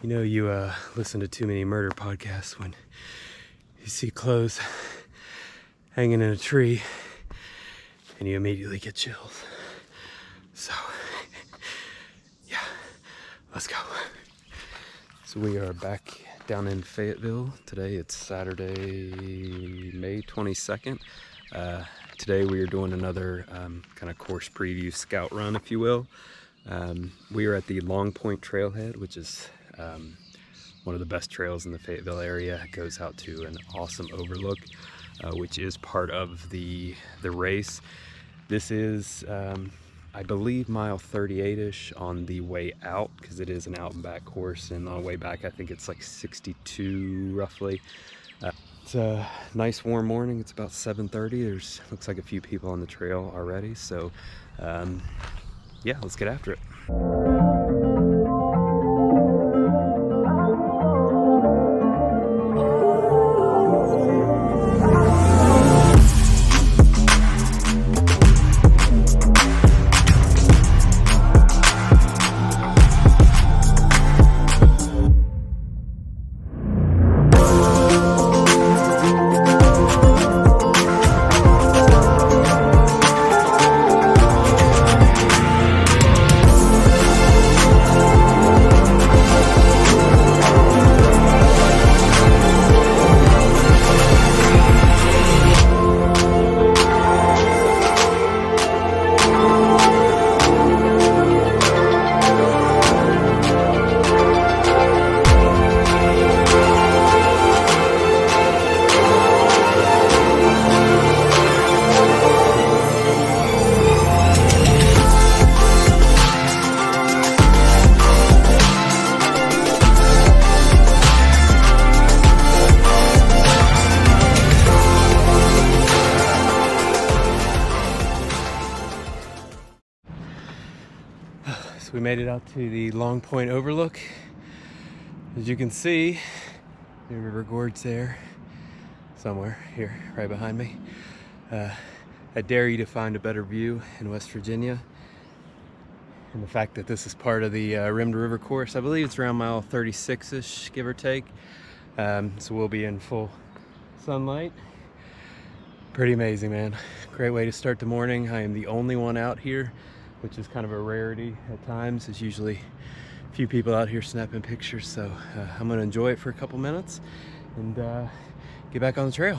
You know, you listen to too many murder podcasts when you see clothes hanging in a tree and you immediately get chills. So, yeah, let's go. So we are back down in Fayetteville. Today it's Saturday, May 22nd. Today we are doing another kind of course preview scout run, if you will. We are at the Long Point Trailhead, which is one of the best trails in the Fayetteville area. It goes out to an awesome overlook, which is part of the race. This is, I believe, mile 38-ish on the way out, because it is an out and back course, and on the way back I think it's like 62 roughly. It's a nice warm morning. It's about 7:30. There's looks like a few people on the trail already, so yeah, let's get after it. We made it out to the Long Point overlook. As you can see, the River Gorge there, somewhere here, right behind me. I dare you to find a better view in West Virginia. And the fact that this is part of the Rimmed River course, I believe it's around mile 36-ish, give or take. So we'll be in full sunlight. Pretty amazing, man. Great way to start the morning. I am the only one out here, which is kind of a rarity at times. There's usually a few people out here snapping pictures, so I'm gonna enjoy it for a couple minutes and get back on the trail.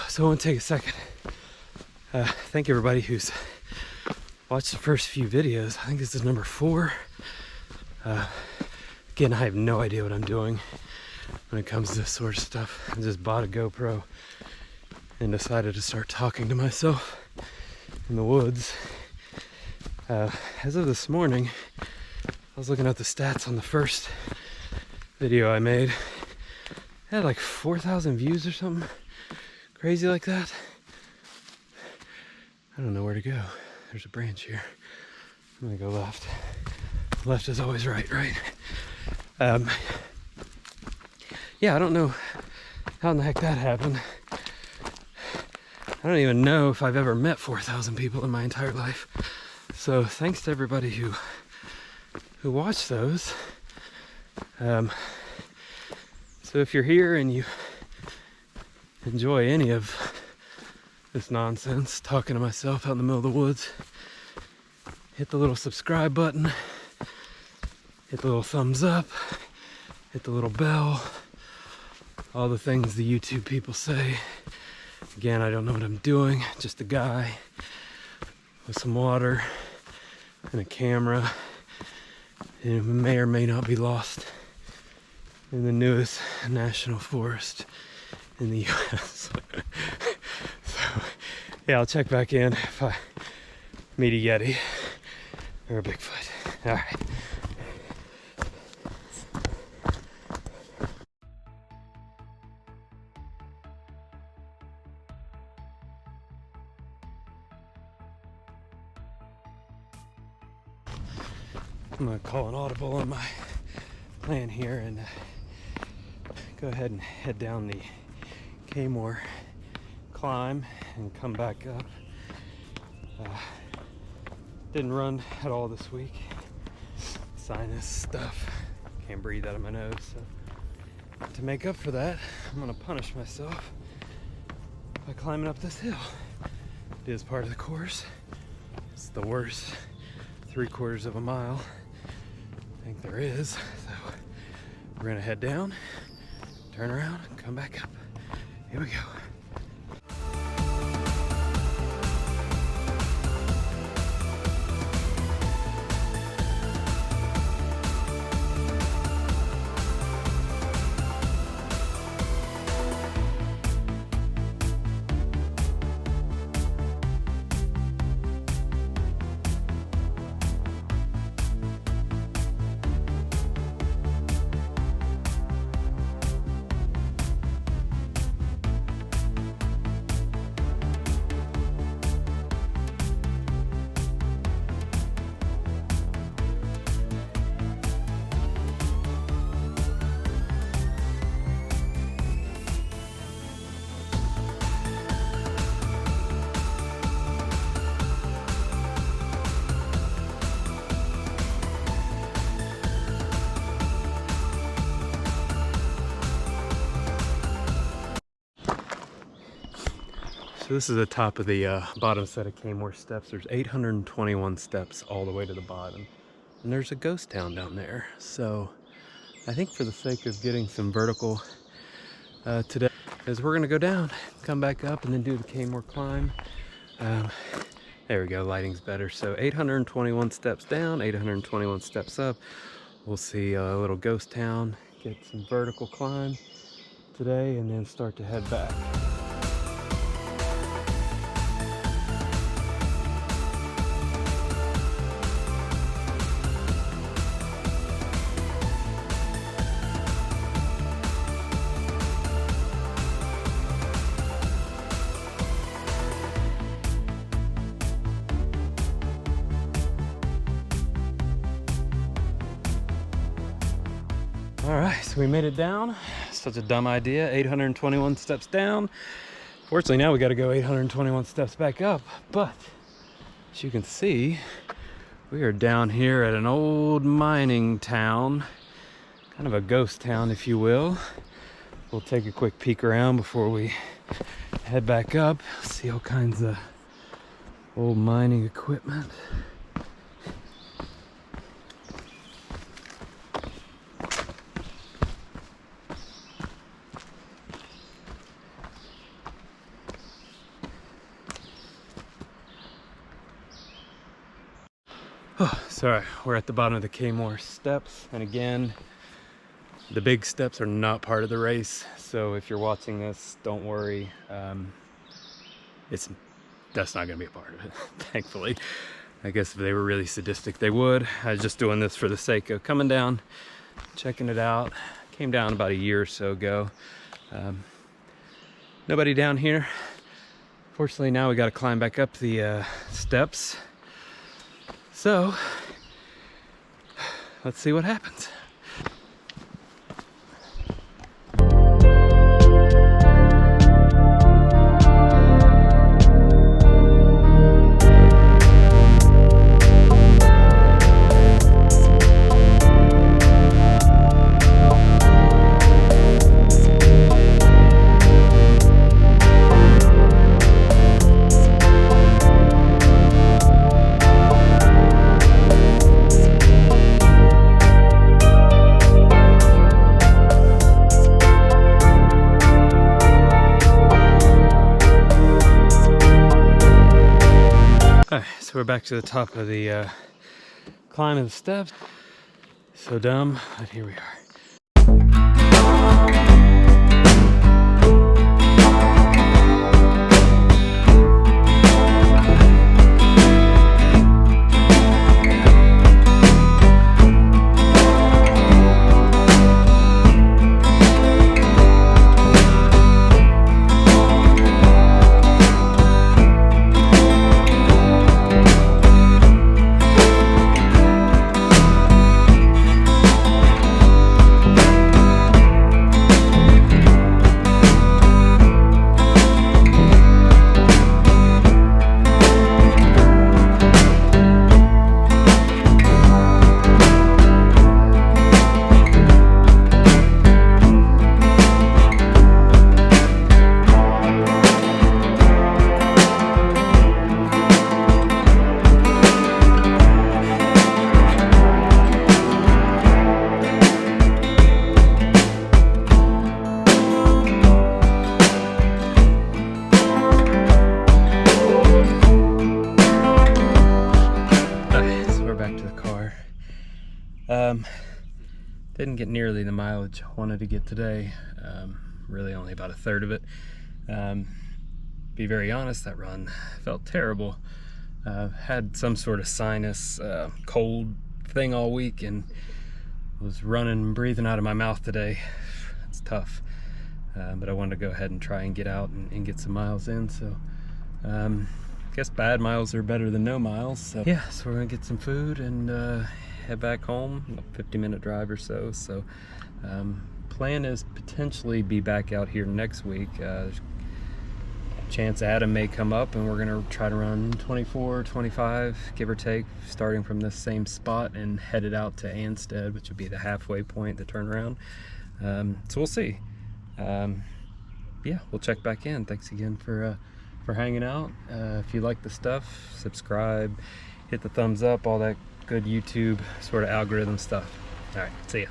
So I want to take a second. Thank everybody who's watched the first few videos. I think this is number 4. Again, I have no idea what I'm doing when it comes to this sort of stuff. I just bought a GoPro and decided to start talking to myself in the woods. As of this morning, I was looking at the stats on the first video I made. It had like 4,000 views or something. Crazy like that. I don't know where to go. There's a branch here. I'm gonna go left. Left is always right, right? Yeah, I don't know how in the heck that happened. I don't even know if I've ever met 4,000 people in my entire life. So thanks to everybody who watched those. So if you're here and you enjoy any of this nonsense, talking to myself out in the middle of the woods, hit the little subscribe button, hit the little thumbs up, hit the little bell, all the things the YouTube people say. Again, I don't know what I'm doing, just a guy with some water and a camera, and it may or may not be lost in the newest national forest in the US. So, yeah, I'll check back in if I meet a Yeti or a Bigfoot. All right. I'm gonna call an audible on my plan here and go ahead and head down the Kaymoor climb and come back up. Didn't run at all this week. Sinus stuff. Can't breathe out of my nose. So to make up for that, I'm gonna punish myself by climbing up this hill. It is part of the course. It's the worst 3/4 of a mile I think there is. So we're gonna head down, turn around, and come back up. Here we go. So this is the top of the bottom set of Kaymoor steps. There's 821 steps all the way to the bottom. And there's a ghost town down there. So I think for the sake of getting some vertical today, is we're gonna go down, come back up, and then do the Kaymoor climb. There we go, lighting's better. So 821 steps down, 821 steps up. We'll see a little ghost town, get some vertical climb today, and then start to head back. All right, so we made it down. Such a dumb idea, 821 steps down. Fortunately, now we gotta go 821 steps back up. But as you can see, we are down here at an old mining town, kind of a ghost town, if you will. We'll take a quick peek around before we head back up. See all kinds of old mining equipment. Oh, sorry, we're at the bottom of the Kaymoor steps, and again, the big steps are not part of the race, so if you're watching this, don't worry. That's not gonna be a part of it, thankfully. I guess if they were really sadistic, they would. I was just doing this for the sake of coming down, checking it out. Came down about a year or so ago. Nobody down here. Fortunately, now we gotta climb back up the steps. So, let's see what happens. so we're back to the top of the climb of the steps. So dumb, but here we are. Didn't get nearly the mileage I wanted to get today. Really only about a third of it. Be very honest, that run felt terrible. Had some sort of sinus cold thing all week and was running and breathing out of my mouth today. It's tough, but I wanted to go ahead and try and get out and get some miles in. So I guess bad miles are better than no miles. So yeah, so we're gonna get some food and head back home, a 50-minute drive or so. So plan is potentially be back out here next week. Chance Adam may come up and we're gonna try to run 24, 25, give or take, starting from this same spot and headed out to Anstead, which would be the halfway point, the turnaround. So we'll see. Yeah, we'll check back in. Thanks again for hanging out. If you like the stuff, subscribe, hit the thumbs up, all that good YouTube sort of algorithm stuff. All right, see ya.